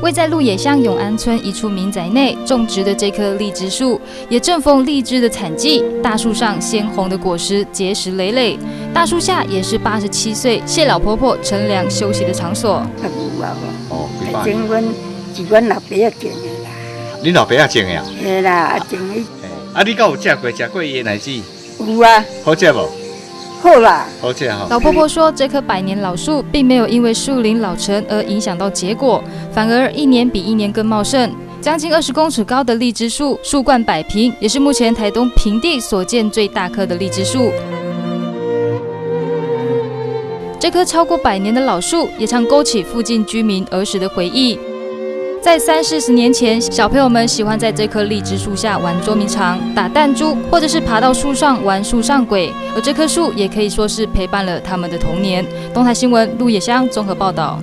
位在鹿野乡永安村一处民宅内种植的这棵荔枝树，也正逢荔枝的产季，大树上鲜红的果实结实累累。大树下也是87岁谢老婆婆乘凉休息的场所。哦，种阮是阮老爸仔种的啦。恁老爸仔种的啊？嘿啦，种伊。啊，你敢有食过伊的奶子？有啊。好食无？好啦，好吃哈。老婆婆说，这棵100年老树并没有因为树龄老成而影响到结果，反而一年比一年更茂盛。将近20公尺高的荔枝树，树冠100坪，也是目前台东平地所见最大棵的荔枝树。这棵超过100年的老树，也常勾起附近居民儿时的回忆。在30-40年前，小朋友们喜欢在这棵荔枝树下玩捉迷藏、打弹珠，或者是爬到树上玩树上轨。而这棵树也可以说是陪伴了他们的童年。东台新闻鹿野乡综合报道。